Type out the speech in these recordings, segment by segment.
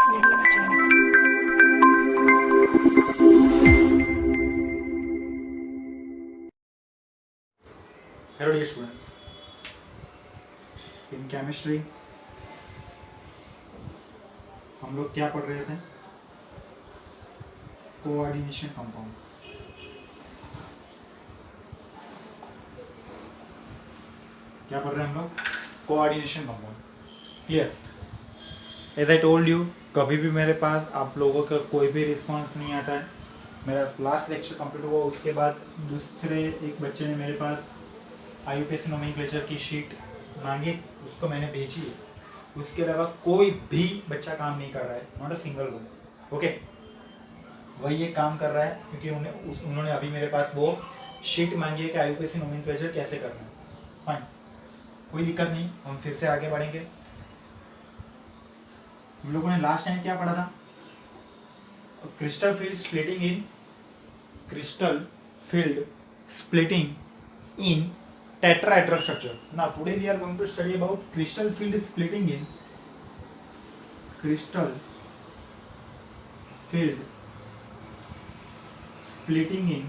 Hello dear students, in chemistry हम लोग क्या पढ़ रहे थे? Coordination compound. क्या पढ़ रहे हैं हम लोग? Coordination compound. Clear? As I told you, कभी भी मेरे पास आप लोगों का कोई भी रिस्पांस नहीं आता है। मेरा लास्ट लेक्चर कंप्लीट हुआ, उसके बाद दूसरे एक बच्चे ने मेरे पास IUPAC नोमेनक्लेचर की शीट मांगी, उसको मैंने भेजी है। उसके अलावा कोई भी बच्चा काम नहीं कर रहा है, not a single one. Okay, वही ये काम कर रहा है क्योंकि उन्होंने अभी मेरे पास वो शीट मांगी है कि IUPAC नोमेनक्लेचर कैसे करना है। फाइन, कोई दिक्कत नहीं, हम फिर से आगे बढ़ेंगे। हम लोगों ने लास्ट टाइम क्या पढ़ा था? Crystal field splitting in tetrahedral structure. Now today we are going to study about crystal field splitting in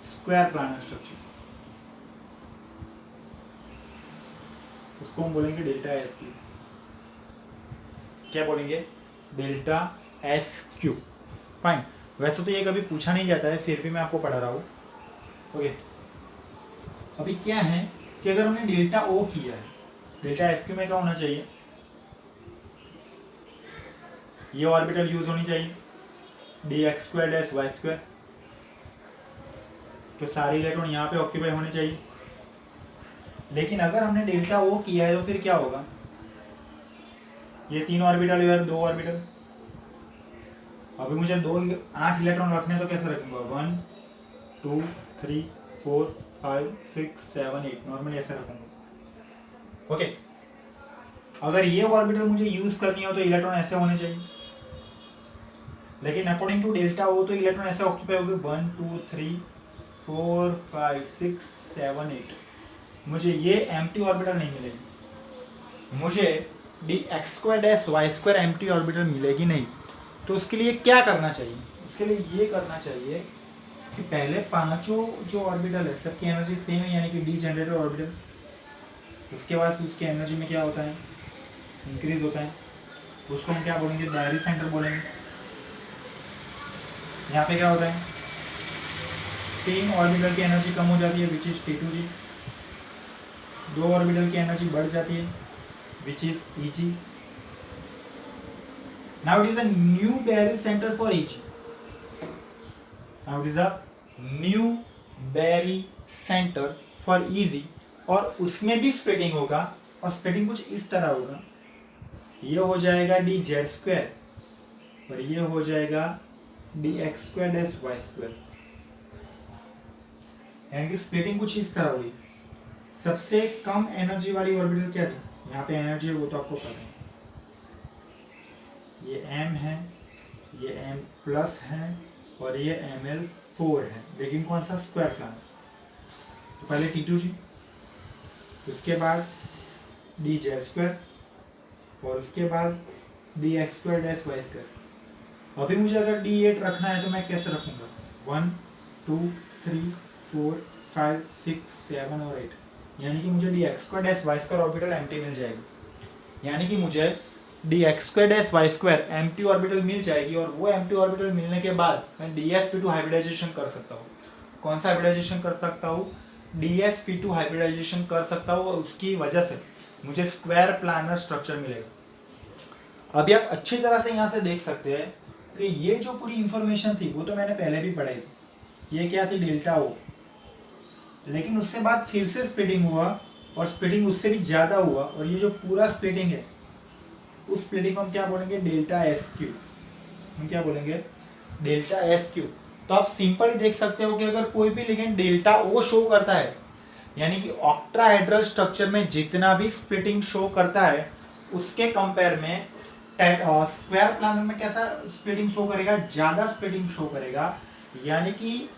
square planar structure. उसको हम बोलेंगे डेल्टा एस क्यू। क्या बोलेंगे? Delta S Q. फाइन, वैसे तो ये कभी पूछा नहीं जाता है, फिर भी मैं आपको पढ़ा रहा हूँ। ओके, अभी क्या है कि अगर हमने डेल्टा ओ किया है, डेल्टा एस क्यू में क्या होना चाहिए? ये ऑर्बिटल यूज होनी चाहिए, dx²-y²। तो सारे इलेक्ट्रॉन यहाँ पे ऑक्यूपाई होने चाहिए। लेकिन अगर हमने डेल्टा ओ किया है तो फिर क्या होगा? ये 3 ऑर्बिटल और 2 ऑर्बिटल। अभी मुझे 8 इलेक्ट्रॉन रखने, तो कैसे रखूंगा? 1 2 3 4 5 6 7 8, नॉर्मली ऐसे रखूंगा। ओके, अगर ये ऑर्बिटल मुझे यूज करनी हो तो इलेक्ट्रॉन ऐसे होने चाहिए। लेकिन अकॉर्डिंग टू डेल्टा ओ तो इलेक्ट्रॉन ऐसे ऑक्यूपाई होंगे 1 2 3 4 5 6 7 8। मुझे ये एम्प्टी ऑर्बिटल नहीं मिलेगी, मुझे dx²-y² एम्प्टी ऑर्बिटल मिलेगी नहीं। तो उसके लिए क्या करना चाहिए? उसके लिए ये करना चाहिए कि पहले पांचों जो ऑर्बिटल है सबकी एनर्जी सेम है, यानी कि डी जनरेटर ऑर्बिटल। उसके बाद उसकी एनर्जी में क्या होता है? इंक्रीज होता है। उसको हम क्या बोलेंगे? डायरी सेंटर बोलेंगे। यहाँ पे क्या होता है? 3 ऑर्बिटल की एनर्जी कम हो जाती है, विच इज T2G। 2 ऑर्बिटल की एनर्जी बढ़ जाती है, which is EG। Now it is a new barycentre for EG। Now it is a new barycentre for EG, और उसमें भी स्प्लिटिंग होगा, और स्प्लिटिंग कुछ इस तरह होगा। ये हो जाएगा dz² और ये हो जाएगा dx²-y²। यानी कि स्प्लिटिंग कुछ इस तरह हुई। सबसे कम एनर्जी वाली ऑर्बिटल क्या थी? यहाँ पे एनर्जी है वो तो आपको पता है, ये M है, ये M+ है, और ये Ml4 है। लेकिन कौन सा? Square planar. तो पहले T2G, उसके बाद dz² और उसके बाद dx²-y²। अभी मुझे अगर d8 रखना है तो मैं कैसे रखूंगा? 1 2 3 4 5 6 7 और 8। यानी कि मुझे dx²-y² ऑर्बिटल एम्प्टी मिल जाएगी। यानी कि मुझे dx²-y² एम्प्टी ऑर्बिटल मिल जाएगी, और वो एम्प्टी ऑर्बिटल मिलने के बाद मैं dsp2 हाइब्रिडाइजेशन कर सकता हूँ। कौन सा हाइब्रिडाइजेशन कर सकता हूँ? dsp2 हाइब्रिडाइजेशन कर सकता हूँ, और उसकी वजह से मुझे स्क्वायर प्लानर स्ट्रक्चर मिलेगा। अभी आप अच्छी तरह से यहाँ से देख सकते हैं कि ये जो पूरी इंफॉर्मेशन थी वो तो मैंने पहले भी पढ़ाई थी। ये क्या थी? डेल्टा ओ। लेकिन उससे बाद फिर से स्प्लिटिंग हुआ, और स्प्लिटिंग उससे भी ज़्यादा हुआ, और ये जो पूरा स्प्लिटिंग है उस स्प्लिटिंग को हम क्या बोलेंगे? Delta S Q. हम क्या बोलेंगे? Delta S Q. तो आप सिंपल ही देख सकते हो कि अगर कोई भी लिगेंड डेल्टा ओ शो करता है, यानी कि ऑक्टाहेड्रल स्ट्रक्चर में जितना भी स्प्लिटिंग शो करता है, उसके कंपेयर में स्क्वायर प्लानर में कैसा स्प्लिटिंग शो करेगा? ज़्यादा स्प्लिटिंग शो करेगा। यानी कि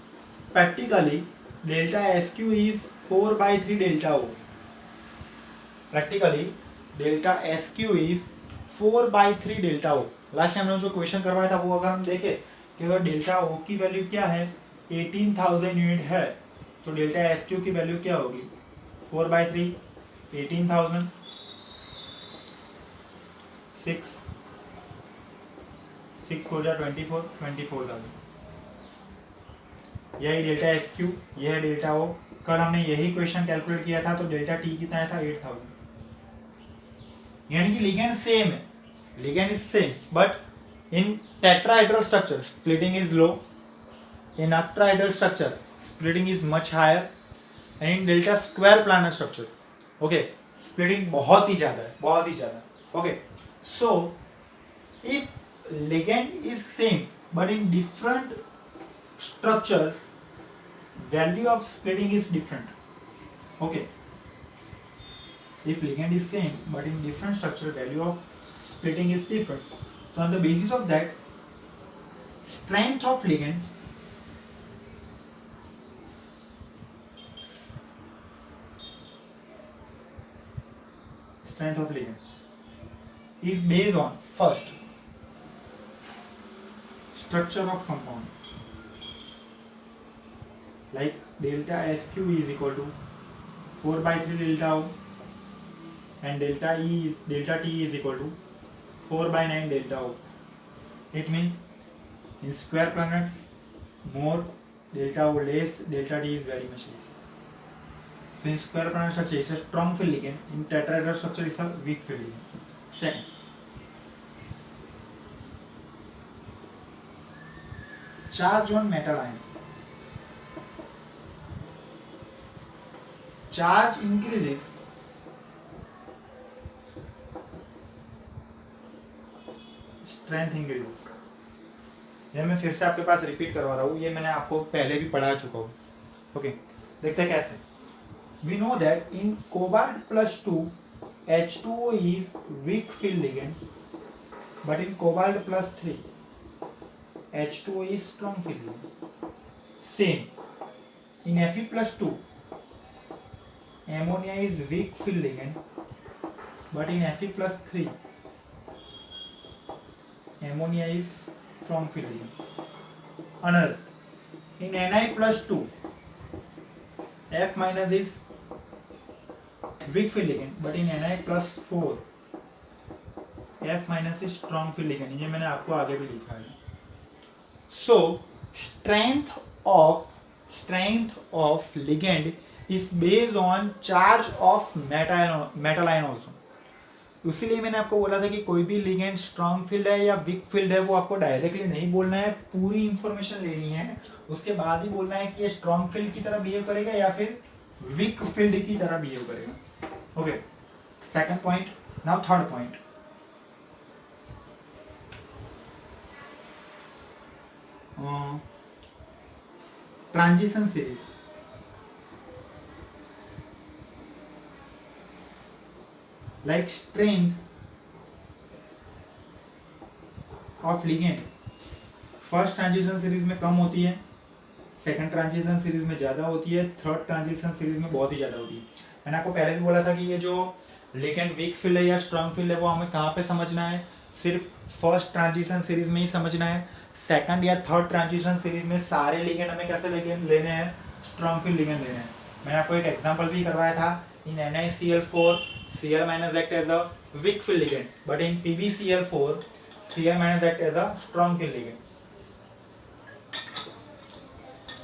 practically delta S Q is 4/3 delta O. Practically delta S Q is 4/3 delta O. Last time हमने जो क्वेश्चन करवाया था वो अगर हम देखें कि अगर डेल्टा ओ की वैल्यू क्या है 18,000 यूनिट है, तो डेल्टा एस क्यू की वैल्यू क्या होगी 4/3 18,000 6 4 जा 24,000। यही डेल्टा एस क्यू, यह है डेल्टा ओ। कल हमने यही क्वेश्चन कैलकुलेट किया था, तो डेल्टा टी कितना आया था 8,000। यानी कि लिगेंड सेम है, ligand is same, but in tetrahedral structure splitting is low, in octahedral structure splitting is much higher, and in delta square planar structure okay splitting बहुत ही ज्यादा है, बहुत ही ज्यादा। Okay, so if ligand is same but in different structures, value of splitting is different. Okay, if ligand is same but in different structure, value of splitting is different. So on the basis of that, strength of ligand is based on first structure of compound, like delta SQ is equal to 4/3 delta O, and delta T is equal to 4/9 delta O. It means in square planet more, delta O less, delta T is very much less. So in square planet structure it's a strong field ligand, in tetrahedral structure it's a weak field ligand. Second, charge on metal ion. Charge increases strength increases. यह मैं फिर से आपके पास repeat करवा रहा हूँ, ये मैंने आपको पहले भी पढ़ा चुका हूँ। ओके, देखते हैं कैसे। We know that in cobalt plus 2 H2O is weak field ligand, but in cobalt plus 3 H2O is strong field ligand. Same in Fe plus 2 ammonia is weak field ligand, but in Fe plus 3 ammonia is strong field ligand. Another, in Ni plus 2 F minus is weak field ligand, but in Ni plus 4 F minus is strong field ligand. ये मैंने आपको आगे भी लिखा है। So strength of ligand is based on charge of metal ion also. इसीलिए मैंने आपको बोला था कि कोई भी लिगेंड स्ट्रॉन्ग फील्ड है या वीक फील्ड है वो आपको डायरेक्टली नहीं बोलना है, पूरी इंफॉर्मेशन लेनी है, उसके बाद ही बोलना है कि ये स्ट्रॉन्ग फील्ड की तरह बिहेव करेगा या फिर वीक फील्ड की तरह बिहेव करेगा। Okay, second point. Now third point, transition series. Like strength of ligand first transition series में कम होती है, सेकंड ट्रांजिशन सीरीज में ज्यादा होती है, थर्ड ट्रांजिशन सीरीज में बहुत ही ज्यादा होती है। मैंने आपको पहले भी बोला था कि ये जो लिगेंड वीक फील्ड है या स्ट्रॉन्ग फील्ड है वो हमें कहाँ पे समझना है, सिर्फ फर्स्ट ट्रांजिशन सीरीज में ही समझना है। सेकंड या थर्ड ट्रांजिशन सीरीज में सारे लिगेंड हमें कैसे लेने हैं, स्ट्रॉन्ग फील्ड लिगेंड लेने हैं। मैंने आपको एक एग्जांपल भी करवाया था, इन NaCl4 Cl minus act as a weak field ligand, but in PbCl4 Cl minus act as a strong field ligand,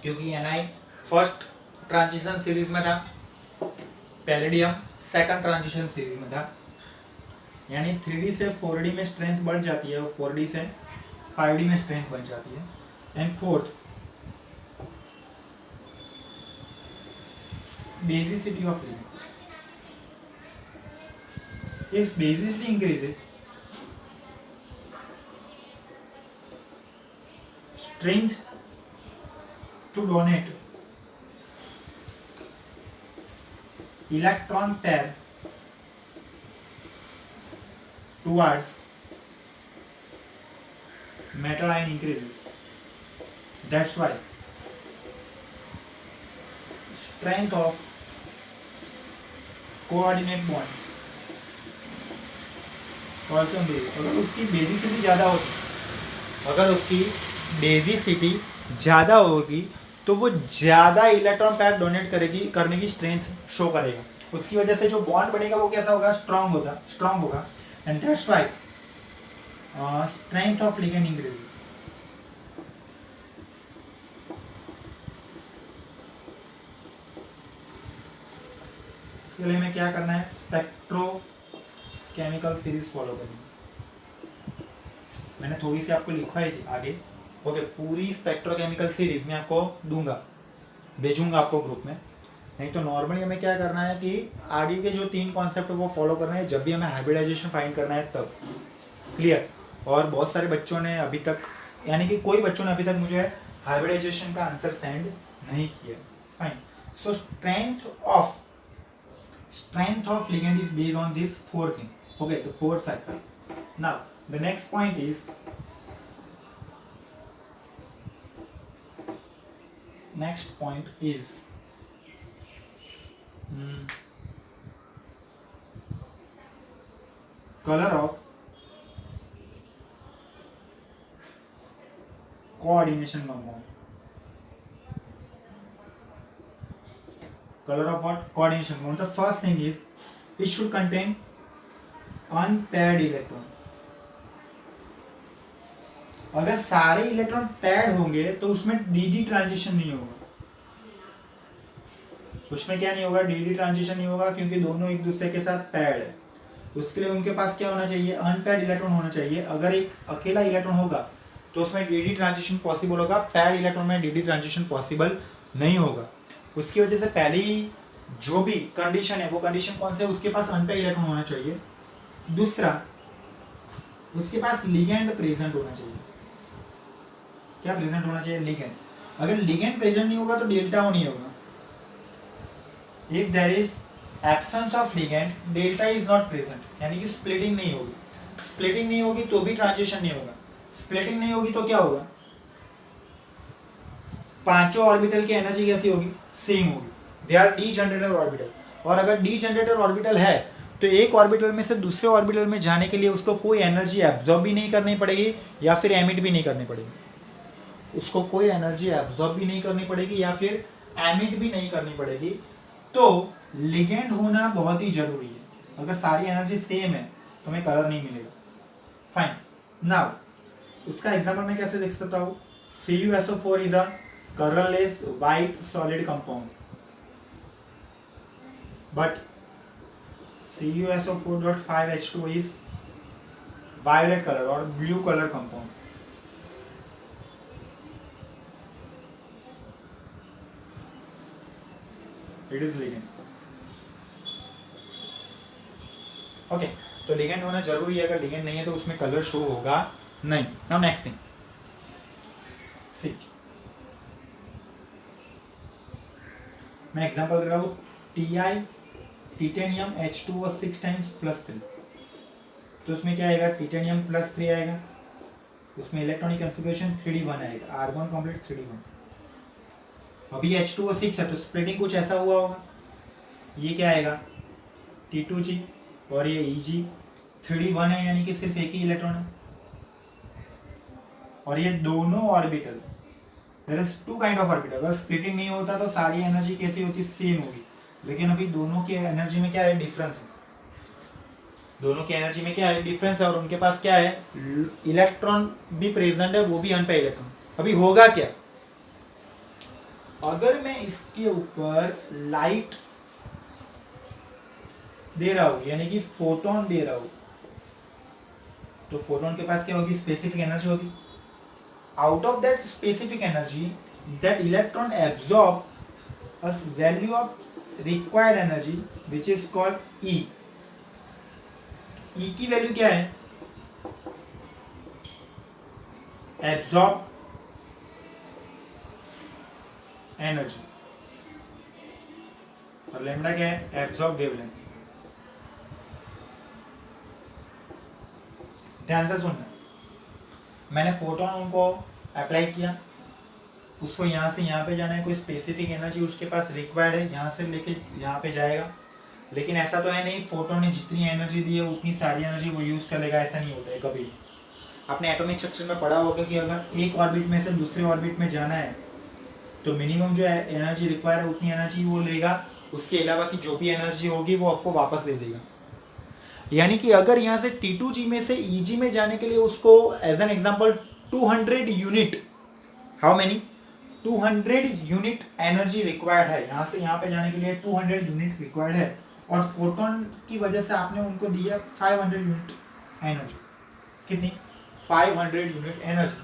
क्योंकि Na फर्स्ट ट्रांजिशन सीरीज में था, पैलेडियम सेकंड ट्रांजिशन सीरीज में था, यानी 3D से 4D में स्ट्रेंथ बढ़ जाती है और 4D से 5D में स्ट्रेंथ बन जाती है। And fourth, basicity of ligand. If basicity increases, strength to donate electron pair towards metal ion increases. That's why strength of coordinate bond also अगर उसकी बेसिसिटी ज़्यादा होगी, अगर उसकी बेसिसिटी ज़्यादा होगी तो वो ज़्यादा इलेक्ट्रॉन पैर डोनेट करेगी, करने की स्ट्रेंथ शो करेगा। उसकी वजह से जो बॉन्ड बनेगा वो कैसा होगा, स्ट्रांग होगा। And that's why strength of ligand increases. इसके लिए हमें क्या करना है, स्पेक्ट्रोकेमिकल सीरीज फॉलो करनी है। मैंने थोड़ी सी आपको लिखवाई थी आगे, ओके। पूरी स्पेक्ट्रोकेमिकल सीरीज मैं आपको दूंगा, भेजूंगा आपको ग्रुप में। नहीं तो नॉर्मली हमें क्या करना है कि आगे के जो 3 कॉन्सेप्ट वो फॉलो करना है जब भी हमें हाइब्रिडाइजेशन फाइंड करना है तब। क्लियर। और बहुत सारे बच्चों ने अभी तक, यानी कि कोई बच्चों ने अभी तक मुझे हाइब्रिडाइजेशन का आंसर सेंड नहीं किया। Fine. So strength of ligand is based on these 4 things. Okay, the 4 factor. Now the next point is color of coordination compound. Color of what? Coordination compound. The first thing is it should contain unpaired electron. अगर सारे electron pad होंगे तो उसमें D transition नहीं होगा। उसमें क्या नहीं होगा, डी ट्रांजिशन नहीं होगा, क्योंकि दोनों एक दूसरे के साथ पैड है। उसके लिए उनके पास क्या होना चाहिए, अनपैड इलेक्ट्रॉन होना चाहिए। अगर एक अकेला इलेक्ट्रॉन होगा तो उसमें डी ट्रांजिशन पॉसिबल होगा, पैड इलेक्ट्रॉन में डी ट्रांजिशन पॉसिबल नहीं होगा। उसकी वजह से पहली जो भी कंडीशन है वो कंडीशन कौन सा है, उसके पास अनपैड इलेक्ट्रॉन होना चाहिए। दूसरा, उसके पास लिगेंड प्रेजेंट होना चाहिए। क्या प्रेजेंट होना चाहिए, लिगेंड। अगर लिगेंड प्रेजेंट नहीं होगा तो डेल्टा ओ नहीं होगा। If there is absence of ligand, delta is not present, यानी कि स्प्लिटिंग नहीं होगी। स्प्लिटिंग नहीं होगी तो भी ट्रांजिशन नहीं होगा। स्प्लिटिंग नहीं होगी तो क्या होगा, पांचों ऑर्बिटल की एनर्जी कैसी होगी, सेम होगी। They R D generator orbital. और अगर डी जनरेटर ऑर्बिटल है तो एक ऑर्बिटल में से दूसरे ऑर्बिटल में जाने के लिए उसको कोई एनर्जी एब्जॉर्ब भी नहीं करनी पड़ेगी या फिर एमिट भी नहीं करनी पड़ेगी। उसको कोई एनर्जी एब्जॉर्ब भी नहीं करनी पड़ेगी या फिर एमिट भी नहीं करनी पड़ेगी। तो लिगेंड होना बहुत ही जरूरी है। अगर सारी एनर्जी सेम है तो हमें कलर नहीं मिलेगा। फाइन। नाउ उसका एग्जांपल मैं कैसे देख सकता हूँ, CuSO4 is a colorless white solid compound, but CuSO4.5H2 is violet color or blue color compound. It is ligand. Okay, तो लिगेंड होना जरूरी है। अगर लिगेंड नहीं है तो उसमें कलर शो होगा नहीं। नाउ नेक्स्ट थिंग, सी मैं एग्जांपल दे रहा हूँ, टिटेनियम H2O 6 टाइम्स +3, तो उसमें क्या आएगा, टिटेनियम +3 आएगा। उसमें इलेक्ट्रॉनिक कॉन्फ़िगरेशन 3d1 आएगा, R1 कंप्लीट 3d1। अभी H2O 6 है तो स्प्लिटिंग कुछ ऐसा हुआ होगा। ये क्या आएगा, T2G और ये Eg 3d1 है, यानी कि सिर्फ एक ही इलेक्ट्रॉन है। और ये दोनों orbital, there is 2 kind of orbital. अगर स्प्लिटिंग नहीं होता तो सारी एनर्जी कैसी होती, सेम होगी। लेकिन अभी दोनों की एनर्जी में क्या है, डिफरेंस है। दोनों की एनर्जी में क्या है, डिफरेंस है। और उनके पास क्या है, इलेक्ट्रॉन भी प्रेजेंट है, वो भी अनपेयर्ड इलेक्ट्रॉन। अभी होगा क्या, अगर मैं इसके ऊपर लाइट दे रहा हूं, यानी कि फोटोन दे रहा हूं, तो फोटोन के पास क्या होगी, स्पेसिफिक एनर्जी होगी। Out of that specific energy, that electron absorb a value of required energy which is called E. E की वैल्यू क्या है, एब्जॉर्ब एनर्जी, और लैम्डा क्या है, एब्जॉर्ब वेवलेंथ। ध्यान से सुनना, मैंने फोटोन को अप्लाई किया, उसको यहाँ से यहाँ पे जाना है, कोई स्पेसिफिक एनर्जी उसके पास रिक्वायर्ड है, यहाँ से लेके यहाँ पे जाएगा। लेकिन ऐसा तो है नहीं फोटोन ने जितनी एनर्जी दी है उतनी सारी एनर्जी वो यूज कर लेगा, ऐसा नहीं होता है कभी भी। आपने एटॉमिक स्ट्रक्चर में पढ़ा होगा कि अगर एक ऑर्बिट में से दूसरे ऑर्बिट में जाना है तो मिनिमम जो एनर्जी रिक्वायर है उतनी एनर्जी वो लेगा, उसके अलावा की जो भी एनर्जी होगी वो आपको वापस दे देगा। यानी कि अगर यहाँ से T2G में से EG में जाने के लिए उसको as an example 200 unit, how many 200 unit energy required है, यहाँ से यहाँ पे जाने के लिए 200 यूनिट रिक्वायर्ड है, और फोटोन की वजह से आपने उनको दिया 500 यूनिट एनर्जी। कितनी? 500 यूनिट एनर्जी।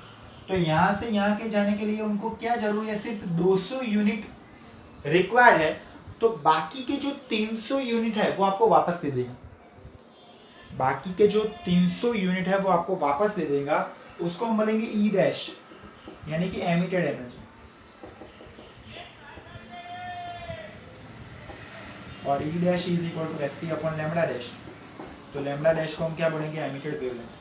तो यहाँ से यहाँ के जाने के लिए उनको क्या जरूरी है? सिर्फ 200 यूनिट रिक्वायर्ड है, तो बाकी के जो 300 यूनिट है वो आपको वापस दे देगा। बाकी के जो 300 यूनिट है वो आपको वापस दे देगा, उसको हम बोलेंगे ई डैश, यानी कि एमिटेड एनर्जी। और E dash is equal to S C upon lambda dash. तो लैम्बडा डैश को हम क्या बोलेंगे? Emitted wavelength.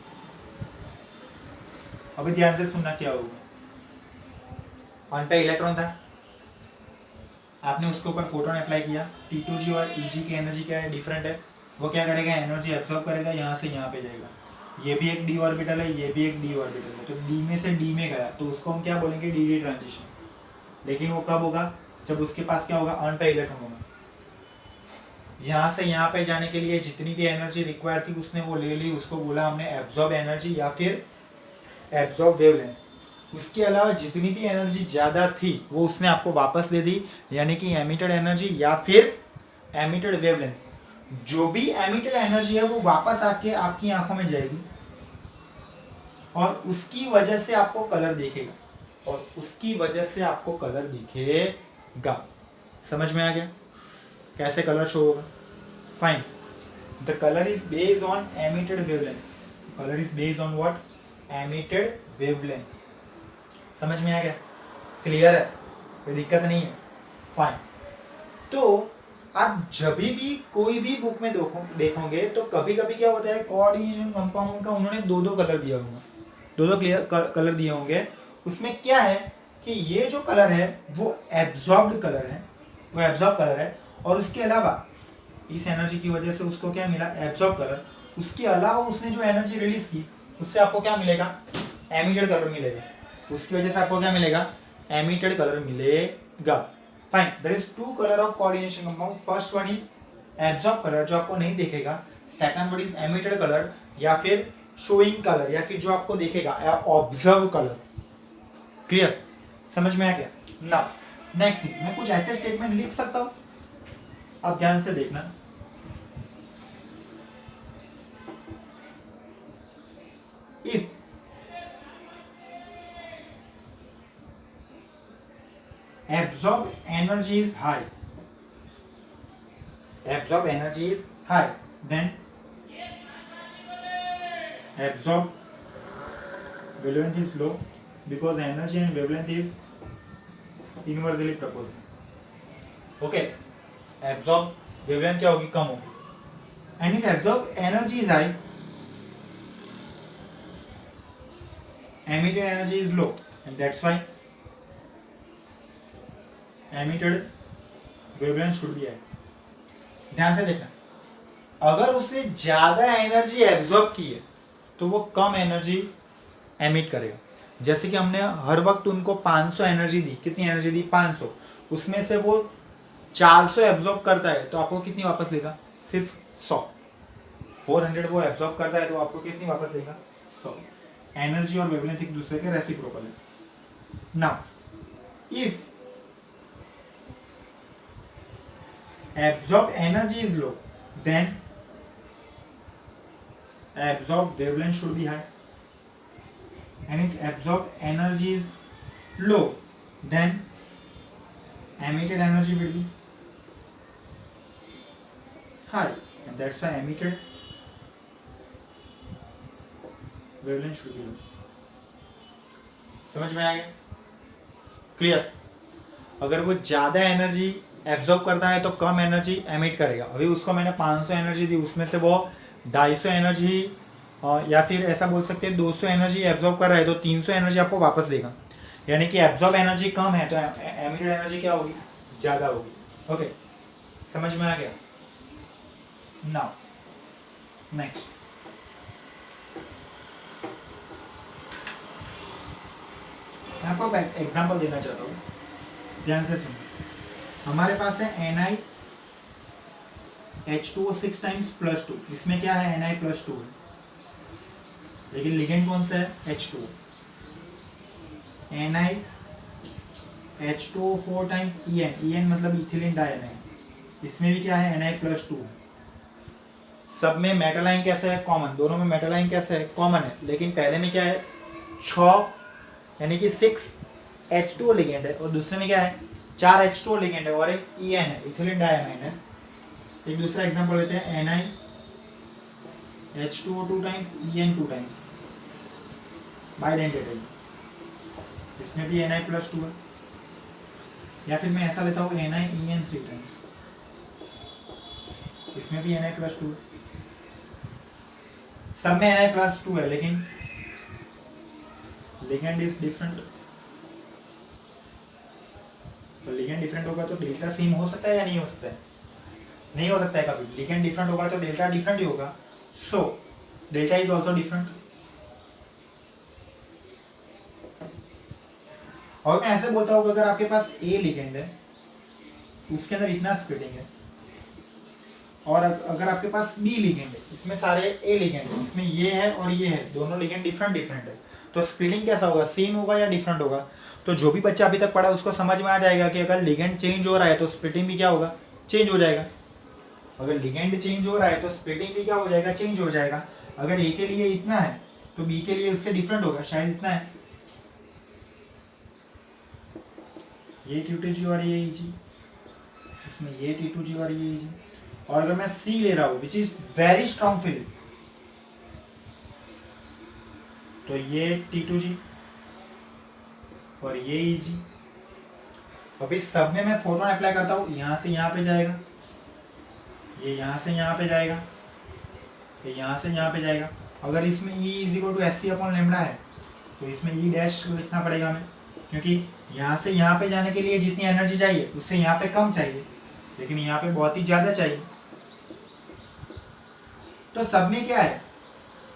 अभी ध्यान से सुनना क्या होगा। ऑन पे इलेक्ट्रॉन था, आपने उसके ऊपर फोटोन अप्लाई किया, T2G और EG की एनर्जी क्या है? डिफरेंट है। वो क्या करेगा? एनर्जी एब्जॉर्ब करेगा, यहाँ से यहाँ पे जाएगा। ये भी एक डी ऑर्बिटल है, ये भी एक डी ऑर्बिटल है, तो डी में से डी में गया, तो उसको हम क्या बोलेंगे? D transition. लेकिन वो कब होगा? जब उसके पास क्या होगा? ऑन पे इलेक्ट्रॉन होगा। यहाँ से यहाँ पे जाने के लिए जितनी भी एनर्जी रिक्वायर थी उसने वो ले ली, उसको बोला हमने एब्जॉर्ब एनर्जी या फिर एब्जॉर्ब वेवलेंथ। उसके अलावा जितनी भी एनर्जी ज़्यादा थी वो उसने आपको वापस दे दी, यानी कि एमिटेड एनर्जी या फिर एमिटेड वेवलेंथ। जो भी एमिटेड एनर्जी है वो वापस आके आपकी आंखों में जाएगी और उसकी वजह से आपको कलर दिखेगा, और उसकी वजह से आपको कलर दिखेगा। समझ में आ गया कैसे कलर शो होगा? Fine. The colour is based on emitted wavelength. Colour is based on what? Emitted wavelength. समझ में आ गया? क्लियर है? कोई दिक्कत नहीं है? फाइन। तो आप जब भी कोई भी बुक में देखोगे तो कभी कभी क्या होता है, कोऑर्डिनेशन कंपाउंड का उन्होंने दो दो कलर दिया होगा, दो कलर दिए होंगे। उसमें क्या है कि ये जो कलर है वो एब्जॉर्ब्ड कलर है, वो एब्जॉर्ब कलर है, और उसके अलावा इस एनर्जी की वजह से उसको क्या मिला? Absorb colour. उसके अलावा उसने जो एनर्जी रिलीज की उससे आपको क्या मिलेगा? एमिटेड कलर मिलेगा। उसकी वजह से आपको क्या मिलेगा? एमिटेड कलर मिलेगा। Fine. There is two colour of coordination compound. First one is absorb colour जो आपको नहीं दिखेगा, second one is emitted colour या फिर शोइंग कलर, या फिर जो आपको दिखेगा ऑब्जर्व कलर। क्लियर? समझ में आ गया? नाउ नेक्स्ट थिंग, मैं कुछ ऐसे स्टेटमेंट लिख सकता हूं, आप ध्यान से देखना। If absorbed energy is high, absorbed energy is high, then absorbed wavelength is low because energy and wavelength is inversely proportional. Okay, absorbed wavelength क्या होगी? कम होगी। and if absorbed energy is high, emitted energy is low, and that's why emitted wavelength should be है। ध्यान से देखना, अगर उसने ज्यादा एनर्जी एब्जॉर्ब की है तो वो कम एनर्जी एमिट करेगा। जैसे कि हमने हर वक्त उनको 500 एनर्जी दी। कितनी एनर्जी दी? 500। उसमें से वो 400 एब्जॉर्ब करता है तो आपको कितनी वापस देगा? सिर्फ 100। 400 वो एब्जॉर्ब करता है तो आपको कितनी वापस देगा? 100। एनर्जी और वेवलेंथ एक दूसरे के रेसिप्रोकल है। Now if absorbed energy is low, then absorbed wavelength should be high, and if absorbed energy is low, then emitted energy will be high, and that's why emitted wavelength should be low. समझ में आ गया? Clear? अगर वो ज्यादा energy absorb करता है तो कम energy emit करेगा। अभी उसको मैंने 500 एनर्जी दी, उसमें से वो 250 एनर्जी या फिर ऐसा बोल सकते हैं 200 एनर्जी एब्जॉर्ब कर रहा है तो 300 एनर्जी आपको वापस देगा। यानी कि एब्जॉर्ब एनर्जी कम है तो एमिटेड एनर्जी क्या होगी? ज़्यादा होगी। ओके, समझ में आ गया? नाउ नेक्स्ट, मैं आपको एग्जांपल देना चाहता हूँ, ध्यान से सुनो। हमारे पास है NiH2O 6 टाइम्स +2, इसमें क्या है Ni+2 है, लेकिन लिगेंड कौन सा है H2O। NiH2O 4 टाइम्स En मतलब इथिलीन डाइअमाइन, इसमें भी क्या है Ni+2 है। सब में मेटल आयन कैसे है कॉमन, दोनों में मेटल आयन कैसे है कॉमन है, लेकिन पहले में क्या है 6 यानी कि 6 H2O लिगेंड है, और दूसरे में क्या है 4 H2O लिगेंड है और एक En है, इथिलीन डाइअमाइन है। एक दूसरा एग्जांपल लेते हैं NiH2O 2 times En 2 times bidentate, इसमें भी Ni+2 है। या फिर मैं ऐसा लेता हूँ NiEn 3 टाइम्स, इसमें भी Ni+2 है। सब में Ni+2 है, लेकिन लिगेंड इज डिफरेंट। तो लिगेंड डिफरेंट होगा तो डेल्टा सेम हो सकता है या नहीं हो सकता है, नहीं हो सकता है कभी। लिगेंड डिफरेंट होगा तो डेल्टा डिफरेंट ही होगा, so delta is also different. और मैं ऐसे बोलता हूँ कि अगर आपके पास ए लिगेंड है, उसके अंदर इतना स्प्लिटिंग है, और अगर आपके पास बी लिगेंड है, इसमें सारे ए लिगेंड है, इसमें ये है और ये है, दोनों लिगेंड डिफरेंट डिफरेंट है, तो स्प्लिटिंग कैसा होगा, सेम होगा या डिफरेंट होगा। तो जो भी बच्चा अभी तक पढ़ा उसको समझ में आ जाएगा कि अगर लिगेंड चेंज हो रहा है तो स्प्लिटिंग भी क्या होगा, चेंज हो जाएगा। अगर लिगेंड चेंज हो रहा है तो स्प्लिटिंग भी क्या हो जाएगा, चेंज हो जाएगा। अगर ए के लिए इतना है तो बी के लिए उससे डिफरेंट होगा, शायद इतना है, ये T2G और ये EG, इसमें ये T2G और ये EG। और अगर मैं C ले रहा हूँ which is very strong field, तो ये T2G और ये EG। अब इस सब में मैं फोटोन अप्लाई करता हूँ, यहाँ से यहाँ पे जाएगा, ये यहाँ से यहाँ पे जाएगा, ये यहाँ से यहाँ पे जाएगा। अगर इसमें E = SC/λ है तो इसमें E डैश लिखना पड़ेगा हमें, क्योंकि यहाँ से यहाँ पे जाने के लिए जितनी एनर्जी चाहिए उससे यहाँ पे कम चाहिए, लेकिन यहाँ पे बहुत ही ज़्यादा चाहिए। तो सब में क्या है,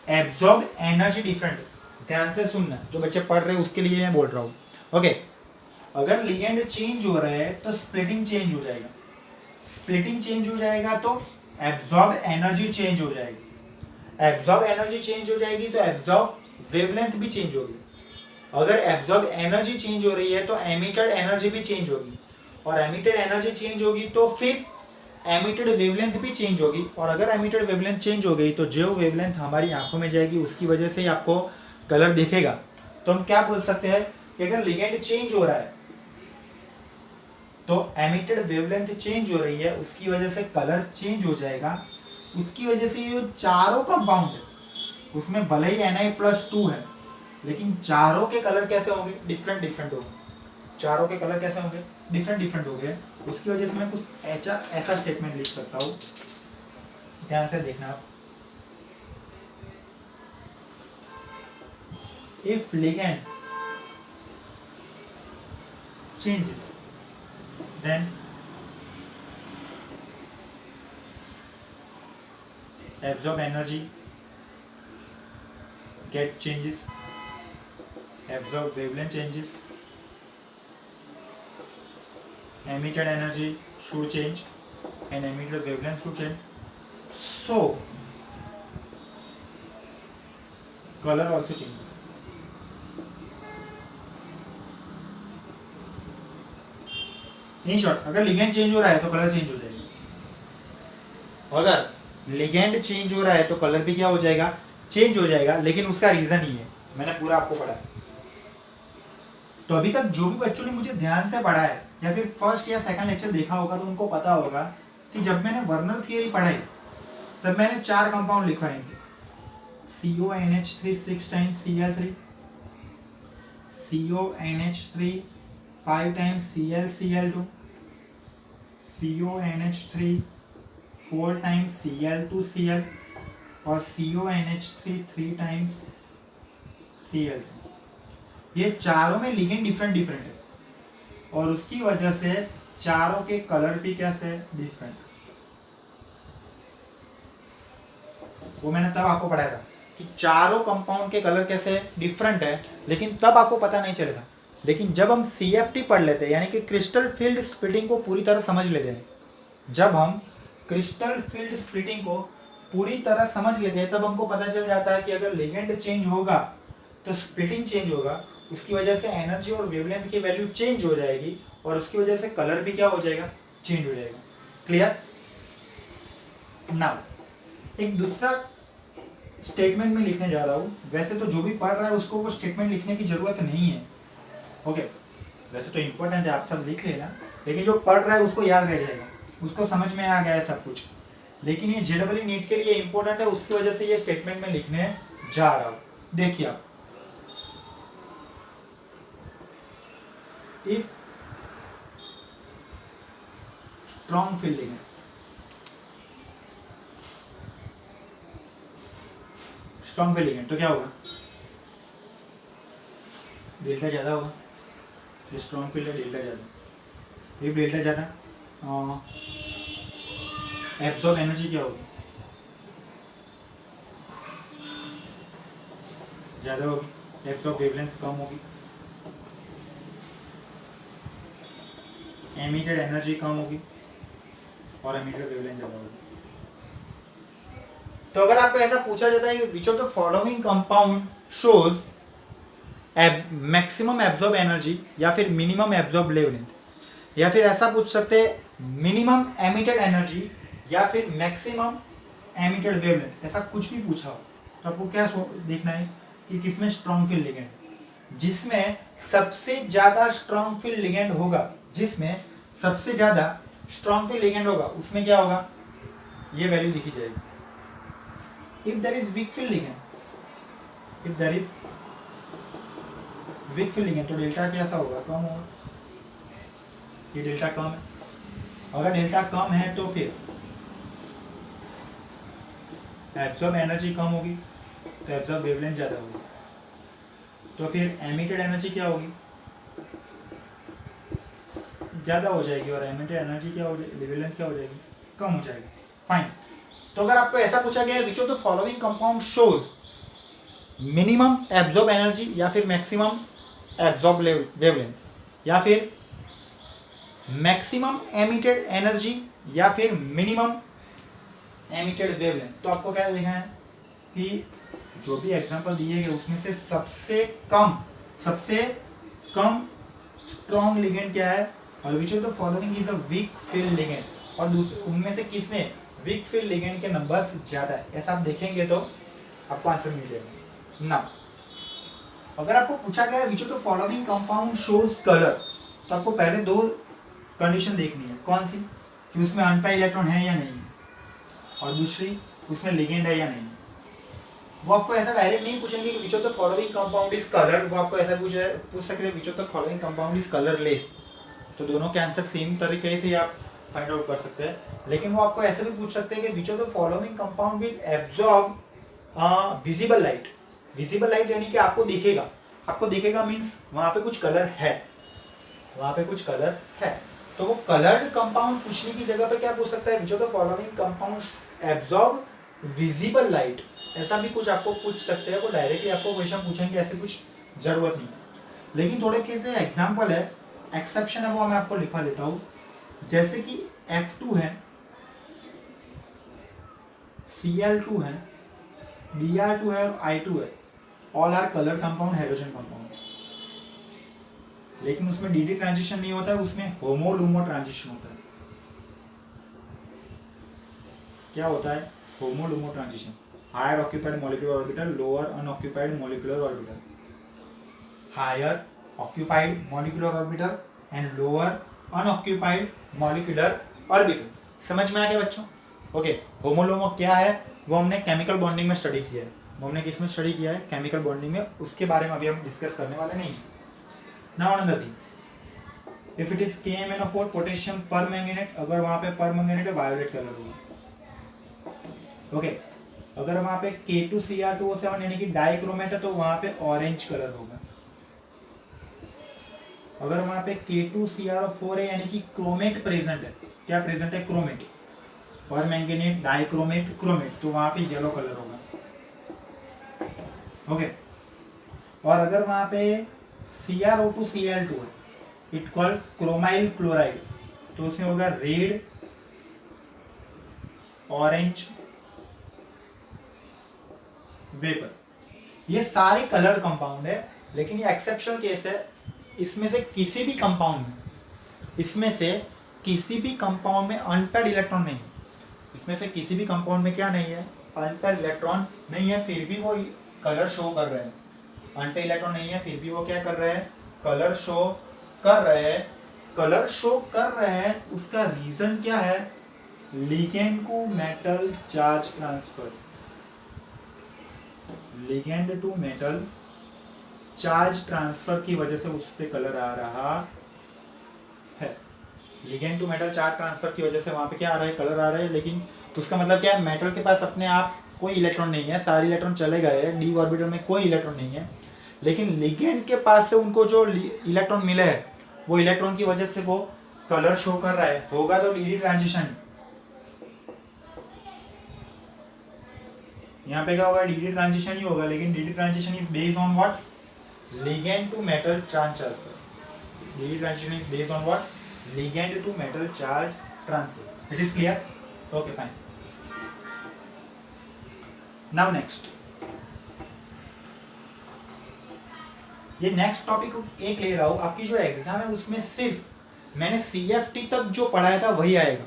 एब्जॉर्ब एनर्जी डिफरेंट। ध्यान से सुनना, जो बच्चे पढ़ रहे हैं उसके लिए मैं बोल रहा हूँ, ओके। अगर लिगेंड चेंज हो रहा है तो स्प्लिटिंग चेंज हो जाएगा, स्प्लिटिंग चेंज हो जाएगा तो एब्जॉर्ब एनर्जी चेंज हो जाएगी, एब्जॉर्ब एनर्जी चेंज हो जाएगी तो एब्जॉर्ब वेवलेंथ भी चेंज होगी। अगर एब्जॉर्ब एनर्जी चेंज हो रही है तो एमिटेड एनर्जी भी चेंज होगी, और एमिटेड एनर्जी चेंज होगी तो फिर एमिटेड वेवलेंथ भी चेंज होगी। और अगर एमिटेड वेवलेंथ चेंज हो गई तो जो वेवलेंथ हमारी आंखों में जाएगी उसकी वजह से ही आपको कलर दिखेगा। तो हम क्या बोल सकते हैं कि अगर लिगेंड चेंज हो रहा है तो एमिटेड वेवलेंथ चेंज हो रही है, उसकी वजह से कलर चेंज हो जाएगा। उसकी वजह से ये चारों कंपाउंड है, उसमें भले ही Ni+2 है, लेकिन चारों के कलर कैसे होंगे, डिफरेंट डिफरेंट होंगे। चारों के कलर कैसे होंगे, डिफरेंट डिफरेंट होंगे। उसकी वजह से मैं कुछ ऐसा स्टेटमेंट लिख सकता हूँ, ध्यान से देखना आप। If ligand changes then absorb energy get changes, absorb wavelength changes, emitted energy should change and emitted wavelength should change, so color also changes. In short, अगर लिगेंड चेंज हो रहा है तो कलर चेंज हो जाएगा, अगर लिगेंड चेंज हो रहा है तो कलर भी क्या हो जाएगा, चेंज हो जाएगा। लेकिन उसका रीजन ही है, मैंने पूरा आपको पढ़ा। तो अभी तक जो भी बच्चों ने मुझे ध्यान से पढ़ा है या फिर फर्स्ट या सेकंड लेक्चर देखा होगा तो उनको पता होगा कि जब मैंने वर्नर थियरी पढ़ाई तब मैंने 4 कंपाउंड लिखवाए थे, CONH3 6 times Cl3, CONH3 5 times Cl2, CONH3 4 times Cl2Cl और CONH3 3 टाइम्स Cl3। ये चारों में लिगेंड डिफरेंट डिफरेंट है और उसकी वजह से चारों के कलर भी कैसे डिफरेंट। वो मैंने तब आपको पढ़ाया था कि चारों कंपाउंड के कलर कैसे डिफरेंट है, लेकिन तब आपको पता नहीं चलेगा। लेकिन जब हम CFT पढ़ लेते हैं, यानी कि क्रिस्टल फील्ड स्प्लिटिंग को पूरी तरह समझ लेते हैं, जब हम क्रिस्टल फील्ड स्प्लिटिंग को पूरी तरह समझ लेते हैं, तब हमको पता चल जाता है कि अगर लिगेंड चेंज होगा तो स्प्लिटिंग चेंज होगा, उसकी वजह से एनर्जी और वेवलेंथ की वैल्यू चेंज हो जाएगी, और उसकी वजह से कलर भी क्या हो जाएगा, चेंज हो जाएगा। क्लियर? नाउ एक दूसरा स्टेटमेंट में लिखने जा रहा हूँ। वैसे तो जो भी पढ़ रहा है उसको वो स्टेटमेंट लिखने की जरूरत नहीं है, ओके। वैसे तो इम्पोर्टेंट है, आप सब लिख लेना, लेकिन जो पढ़ रहा है उसको याद रह जाएगा, उसको समझ में आ गया है सब कुछ। लेकिन ये JEE नीट के लिए इम्पोर्टेंट है, उसकी वजह से ये स्टेटमेंट में लिखने जा रहा हूँ। देखिए आप, if strong field ligand, strong field ligand तो क्या होगा, डेल्टा ज़्यादा होगा। स्ट्रॉन्ग फील्ड है, डेल्टा ज़्यादा। इफ डेल्टा ज़्यादा, एब्जॉर्ब एनर्जी क्या होगी, ज़्यादा होगी। एब्जॉर्ब वेवलेंथ कम होगी, एमिटेड एनर्जी कम होगी, और एमिटेड वेवलेंथ ज़्यादा होगी। तो अगर आपको ऐसा पूछा जाता है कि which of the following compound shows maximum absorb energy या फिर मिनिमम एब्जॉर्ब वेवलेंथ, या फिर ऐसा पूछ सकते हैं मिनिमम एमिटेड एनर्जी या फिर मैक्सिमम एमिटेड वेवलेंथ, ऐसा कुछ भी पूछा हो तो आपको क्या देखना है कि किसमें स्ट्रॉन्ग फील्ड लिगेंड, जिसमें सबसे ज्यादा स्ट्रॉन्ग फील्ड लिगेंड होगा, जिसमें सबसे ज्यादा स्ट्रॉन्ग फील्ड लिगेंड होगा, उसमें क्या होगा, ये वैल्यू लिखी जाएगी। If there is weak field ligand, if there is weak field ligand तो डेल्टा कैसा होगा, कम होगा। ये डेल्टा कम है, अगर डेल्टा कम है तो फिर एब्जॉर्ब एनर्जी कम होगी, तो एब्जॉर्ब वेवलेंथ ज़्यादा होगी, तो फिर एमिटेड एनर्जी क्या होगी, ज़्यादा हो जाएगी, और एमिटेड एनर्जी क्या हो जाएगी, वेवलेंथ क्या हो जाएगी, कम हो जाएगी। फाइन। तो अगर आपको ऐसा पूछा गया है विच of the following compound shows minimum absorb energy या फिर मैक्सिमम एब्जॉर्ब वेवलेंथ, या फिर मैक्सिमम एमिटेड एनर्जी या फिर मिनिमम एमिटेड वेवलेंथ, तो आपको क्या देखना है कि जो भी एग्जांपल दिए गए उसमें से सबसे कम स्ट्रॉन्ग लिगेंड क्या है, और विच of the following is a week field ligand, और उनमें से किसमें वीक फील्ड लिगेंड के नंबर्स ज्यादा है, ऐसा आप देखेंगे तो आपको आंसर मिल जाएगा ना। अगर आपको पूछा गया विच of the following compound shows colour, तो आपको पहले दो कंडीशन देखनी है, कौन सी, कि उसमें अनपाई इलेक्ट्रॉन है या नहीं, और दूसरी उसमें लिगेंड है या नहीं। वो आपको ऐसा डायरेक्ट नहीं पूछेंगे कि which of the following compound is colour, वो आपको ऐसा पूछ सकते हैं विच of the following compound is colourless, तो दोनों के आंसर सेम तरीके से आप फाइंड आउट कर सकते हैं। लेकिन वो आपको ऐसे भी पूछ सकते हैं कि which of the following compound will absorb visible light. Visible light यानी कि आपको दिखेगा मीन्स वहाँ पे कुछ कलर है, तो वो कलर्ड कंपाउंड पूछने की जगह पे क्या पूछ सकता है, विच of the following compound absorb visible light, ऐसा भी कुछ आपको पूछ सकते हैं। वो डायरेक्टली आपको क्वेश्चन पूछेंगे, ऐसे कुछ जरूरत नहीं। लेकिन थोड़े कैसे एग्जाम्पल है, एक्सेप्शन है, वो मैं आपको लिखवा देता हूँ। जैसे कि F2 है, Cl2 है, Br2 है और I2 है, all are colour compound, halogen compound. लेकिन उसमें डी ट्रांजिशन नहीं होता है, उसमें होमो-लुमो ट्रांजिशन होता है। क्या होता है HOMO LUMO transition? Higher occupied molecular orbital, lower unoccupied molecular orbital, higher occupied molecular orbital and lower unoccupied molecular orbital. समझ में आ गया बच्चों? ओके, होमो-लुमो क्या है वो हमने केमिकल बॉन्डिंग में स्टडी किया है। वो हमने किस में स्टडी किया है? केमिकल बॉन्डिंग में। उसके बारे में अभी हम डिस्कस करने वाले नहीं। Now another thing, if it is KMnO4 potassium पर मैंगनेट, अगर वहां पे पर मैंगनेट है वायोलेट कलर होगा। ओके, अगर वहां पे K2Cr2O7 यानी कि डाइक्रोमेट है तो वहां पे ऑरेंज कलर होगा। अगर वहां पे K2CrO4 है यानी कि क्रोमेट प्रेजेंट है, क्या प्रेजेंट है? क्रोमेट, और मैंगनीज डाइक्रोमेट क्रोमेट, तो वहां पे येलो कलर होगा। ओके, और अगर वहां पे CrO2 Cl2 है, इट कॉल्ड क्रोमाइल क्लोराइड, तो उसमें होगा रेड, ऑरेंज, वेपर। ये सारे कलर कंपाउंड है, लेकिन ये एक्सेप्शनल केस है। इसमें से किसी भी कंपाउंड में अनपेयर्ड इलेक्ट्रॉन नहीं है। इसमें से किसी भी कंपाउंड में क्या नहीं है, अनपेयर्ड इलेक्ट्रॉन नहीं है, फिर भी वो कलर शो कर रहे हैं। अनपेयर्ड इलेक्ट्रॉन नहीं है, फिर भी वो क्या कर रहे हैं, कलर शो कर रहे हैं। उसका रीजन क्या है, ligand to metal charge transfer. Ligand to metal charge transfer की वजह से उस पे कलर आ रहा है। Ligand to metal charge transfer की वजह से वहां पे क्या आ रहा है, कलर आ रहा है। लेकिन उसका मतलब क्या है, मेटल के पास अपने आप कोई इलेक्ट्रॉन नहीं है, सारे इलेक्ट्रॉन चले गए, डी ऑर्बिटल में कोई इलेक्ट्रॉन नहीं है। लेकिन लिगेंड के पास से उनको जो इलेक्ट्रॉन मिले हैं, वो इलेक्ट्रॉन की वजह से वो कलर शो कर रहा है। होगा तो डी ट्रांजिशन, यहाँ पे क्या होगा, डी ट्रांजिशन ही होगा। लेकिन D transition is based on what, ligand to metal charge transfer. D transition is based on what, ligand to metal charge transfer. It is clear? Okay fine. Now next, ये next topic एक ले रहा हूं, आपकी जो exam है उसमें सिर्फ मैंने CFT तक जो पढ़ाया था वही आएगा।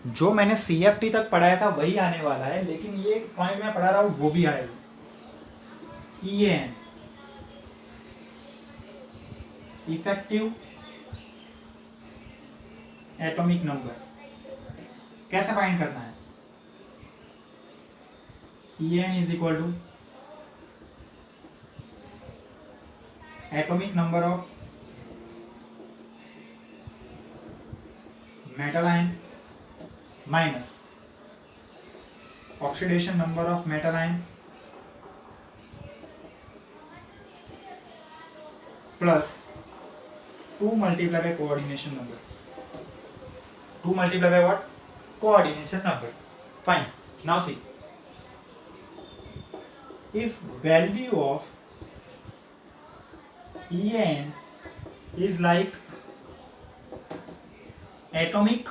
जो मैंने CFT तक पढ़ाया था वही आने वाला है, लेकिन ये पॉइंट मैं पढ़ा रहा हूं वो भी आएगा। EAN, इफेक्टिव एटॉमिक नंबर, कैसे फाइंड करना है। EAN is equal to atomic number of metal ion minus oxidation number of metal ion plus 2 multiplied by coordination number. 2 multiplied by what? Coordination number. Fine. Now see, if value of EN is like atomic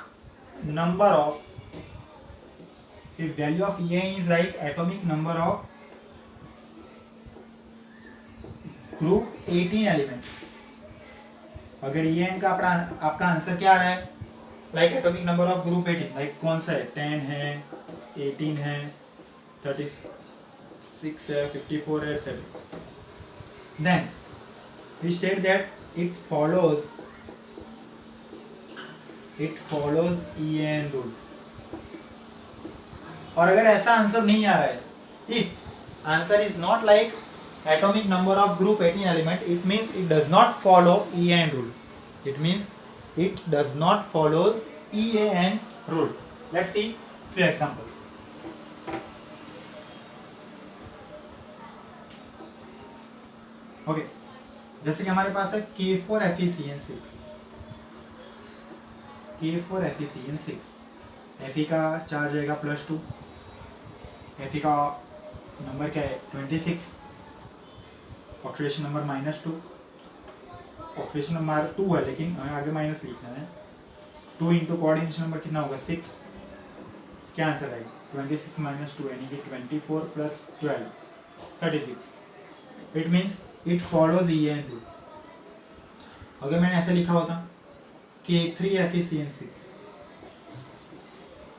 number of, if value of EN is like atomic number of group 18 element, अगर EN का आपका answer क्या आ रहा है, like atomic number of group 18, like कौन सा है, 10 है, 18 है, 36 है, 54 है, etc. Then we said that it follows EN rule. और अगर ऐसा आंसर नहीं आ रहा है, if answer is not like atomic number of group 18 element, it means it does not follow EN rule. It means it does not follows EAN rule. Let's see few examples. Okay, जैसे कि हमारे पास है K4FeCN6, K4FeCN6, Fe का charge रहेगा +2, Fe का number क्या है 26, oxidation number -2, oxidation number 2 है लेकिन हमें आगे माइनस लिखना है। 2 इंटू कोऑर्डिनेशन नंबर कितना होगा 6, क्या आंसर आएगा 26 - 2 यानी कि 24 + 12 36। It means it follows EN rule. अगर मैंने ऐसे लिखा होता K3FeCN6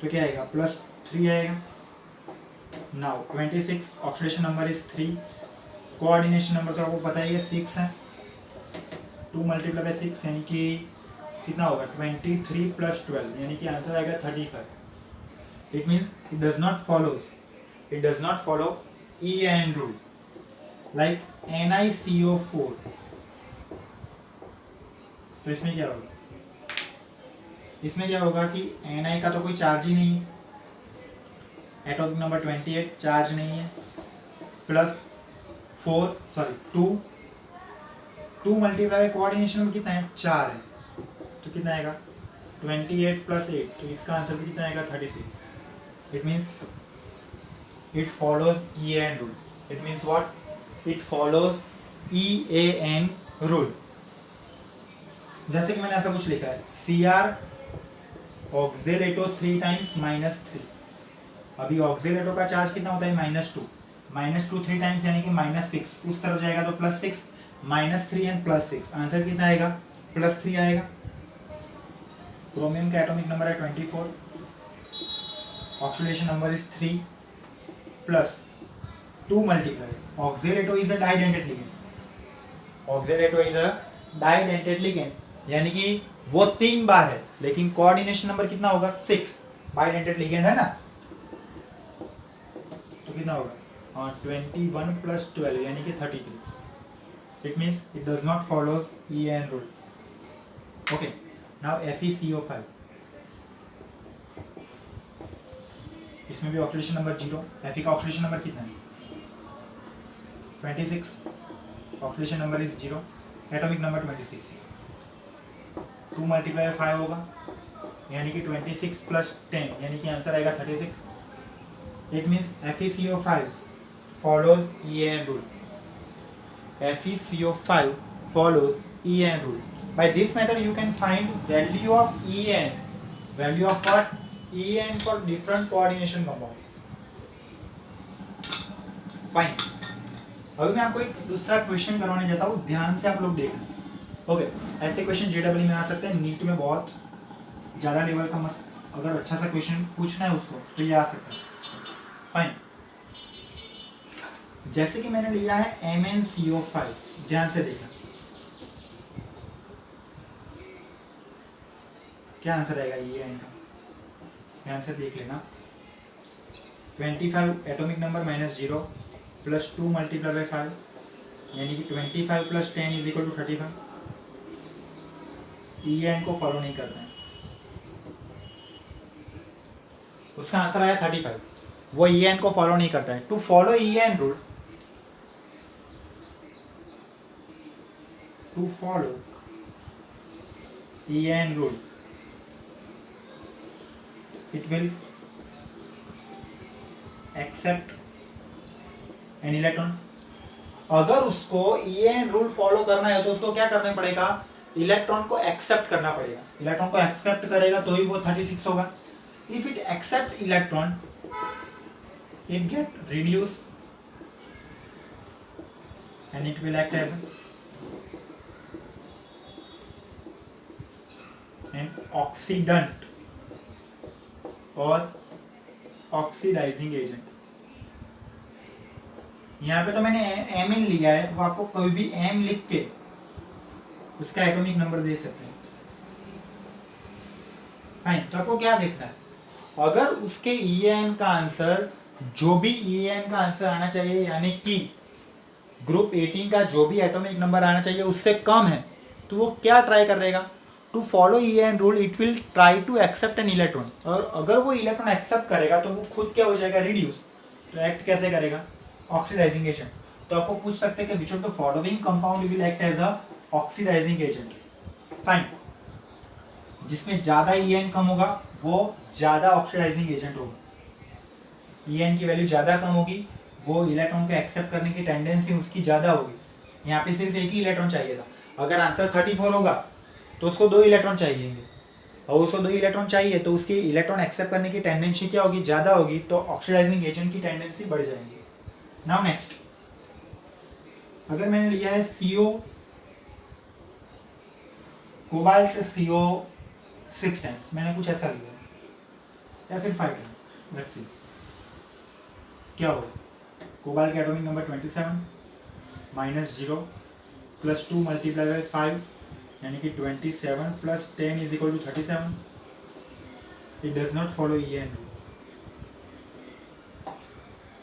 तो क्या आएगा +3 आएगा। Now 26 oxidation number is 3, coordination number तो आपको पता ही है 6 है, 2 × 6 यानी कि कितना होगा 23 + 12 यानी कि आंसर आएगा 35। It means it does not follow EN rule. Like NiCO4, तो इसमें क्या होगा, कि Ni का तो कोई चार्ज ही नहीं है, एटॉमिक नंबर 28 चार्ज नहीं है, +2 मल्टीप्लाई कोऑर्डिनेशन में कितना है 4 है, तो कितना आएगा 28 + 8, तो इसका आंसर भी कितना आएगा 36। It means it follows EAN rule. It means what? It follows EAN rule. जैसे कि मैंने ऐसा कुछ लिखा है, CR ऑक्जेलेटो 3 टाइम्स -3. अभी ऑक्जेलेटो का चार्ज कितना होता है? -2. -2 3 टाइम्स यानी कि -6. उस तरफ जाएगा तो +6, -3 एंड +6. आंसर कितना आएगा? +3 आएगा. क्रोमियम का एटॉमिक नंबर है 24. Oxidation number is 3 plus 2 multiply. Oxalato is a डाइडेंटेड ligand. Oxalato is a डाइडेंटेड ligand यानी कि वो 3 बार है, लेकिन कोऑर्डिनेशन नंबर कितना होगा? 6. बाइडेंटेड लिगेंड है ना, तो कितना होगा? 21 + 12 यानी कि 33. It means it does not follow EAN rule. Okay, now FeCO5. इसमें भी ऑक्सीडेशन नंबर 0. Fe का ऑक्सीडेशन नंबर कितना है? 26. Oxidation number is 0. Atomic number 26 है. 2 × 5 होगा यानी कि 26 + 10 यानी कि आंसर आएगा 36. It means FeCO5 follows EAN rule. FeCO5 follows EAN rule. By this method you can find value of EAN. Value of what? EAN for different coordination compound. Fine. अभी मैं आपको एक दूसरा क्वेश्चन करवाने जाता हूँ, ध्यान से आप लोग देखना. ओके, ऐसे क्वेश्चन JEE में आ सकते हैं, नीट में बहुत ज़्यादा लेवल का अगर अच्छा सा क्वेश्चन पूछना है उसको तो ये आ सकता है. फाइन. जैसे कि मैंने लिया है MnCO5. ध्यान से देखना क्या आंसर आएगा EAN का. ध्यान से देख लेना. 25 एटॉमिक नंबर -0 + 2 × 5 यानी कि 25 + 10 = 35. EAN को फॉलो नहीं करते हैं, उसका आंसर आया 35. वो EAN को फॉलो नहीं करता है. To follow EAN rule, to follow EAN rule, it will accept an electron. अगर उसको EAN रूल फॉलो करना है तो उसको क्या करना पड़ेगा? इलेक्ट्रॉन को एक्सेप्ट करना पड़ेगा. इलेक्ट्रॉन को एक्सेप्ट करेगा तो ही वो 36 होगा. If it accept electron, it get reduced and it will act as an oxidant और ऑक्सीडाइजिंग एजेंट. यहाँ पे तो मैंने Mn लिया है, वो आपको कोई भी M लिख के उसका एटॉमिक नंबर दे सकते हैं. फाइन. तो आपको क्या देखना है? अगर उसके EAN का आंसर, जो भी EAN का आंसर आना चाहिए यानी कि ग्रुप 18 का जो भी एटॉमिक नंबर आना चाहिए उससे कम है, तो वो क्या ट्राई करेगा? To follow EAN rule it will try to accept an electron. और अगर वो इलेक्ट्रॉन एक्सेप्ट करेगा तो वो खुद क्या हो जाएगा? रिड्यूस. तो एक्ट कैसे करेगा? Oxidising agent. तो आपको पूछ सकते हैं कि which of the following compound will act as a oxidising agent. Fine. जिसमें ज्यादा EAN कम होगा वो ज्यादा ऑक्सीडाइजिंग एजेंट होगा. EAN की वैल्यू ज्यादा कम होगी, वो इलेक्ट्रॉन को एक्सेप्ट करने की टेंडेंसी उसकी ज्यादा होगी. यहाँ पे सिर्फ एक ही इलेक्ट्रॉन चाहिए था. अगर आंसर 34 होगा तो उसको 2 इलेक्ट्रॉन चाहिए, और उसको 2 इलेक्ट्रॉन चाहिए तो उसकी इलेक्ट्रॉन एक्सेप्ट करने की टेंडेंसी क्या होगी? ज्यादा होगी. तो ऑक्सीडाइजिंग एजेंट की टेंडेंसी बढ़ जाएगी. नाउ नेक्स्ट, अगर मैंने लिया है CO कोबाल्ट CO 6 टाइम्स, मैंने कुछ ऐसा लिया है या फिर 5 टाइम्स. लेट्स सी क्या होगा. कोबाल्ट का एटॉमिक नंबर 27 -0 + 2 × 5 यानी कि 27 + 10 = 37. It does not follow EAN.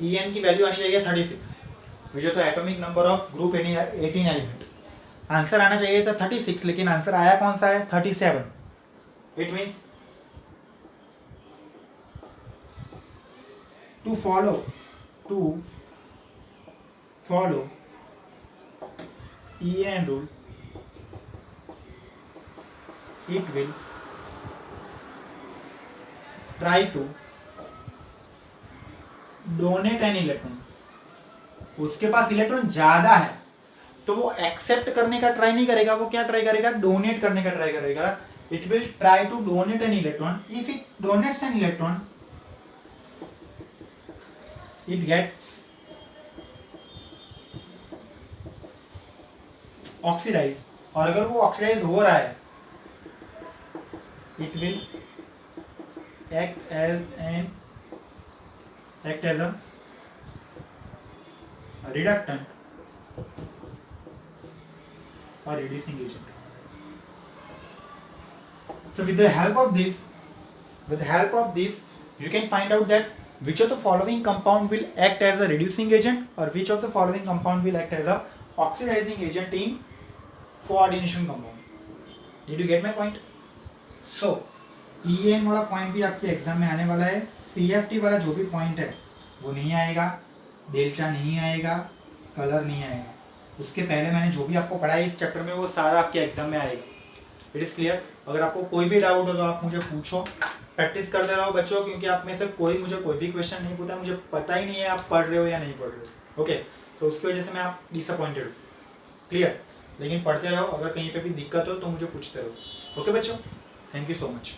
EAN की वैल्यू आनी चाहिए 36, which is the atomic number of group 18 element. Answer आना चाहिए था 36, लेकिन आंसर आया कौन सा है? 37. It means to follow EAN rule, it will try to donate an electron, उसके पास इलेक्ट्रॉन ज्यादा है तो वो एक्सेप्ट करने का ट्राई नहीं करेगा, वो क्या ट्राई करेगा, डोनेट करने का ट्राई करेगा. It will try to donate an electron. If it donates an electron it gets oxidise, और अगर वो ऑक्सीडाइज हो रहा है इट विल एक्ट एज अ reductant or reducing agent. So with the help of this you can find out that which of the following compound will act as a reducing agent or which of the following compound will act as a oxidizing agent in coordination compound. Did you get my point? So EAN वाला point भी आपके exam में आने वाला है. CFT वाला जो भी पॉइंट है वो नहीं आएगा, डेल्टा नहीं आएगा, कलर नहीं आएगा. उसके पहले मैंने जो भी आपको पढ़ाया इस चैप्टर में वो सारा आपके एग्जाम में आएगा. It is clear. अगर आपको कोई भी डाउट हो तो आप मुझे पूछो, प्रैक्टिस करते रहो बच्चों, क्योंकि आप में से मुझे कोई भी क्वेश्चन नहीं पूछा, मुझे पता ही नहीं है आप पढ़ रहे हो या नहीं पढ़ रहे हो. ओके, तो उसकी वजह से मैं आप डिसअपॉइंटेड हूँ. क्लियर. लेकिन पढ़ते रहो, अगर कहीं पर भी दिक्कत हो तो मुझे पूछते रहो. ओके बच्चों, थैंक यू सो मच.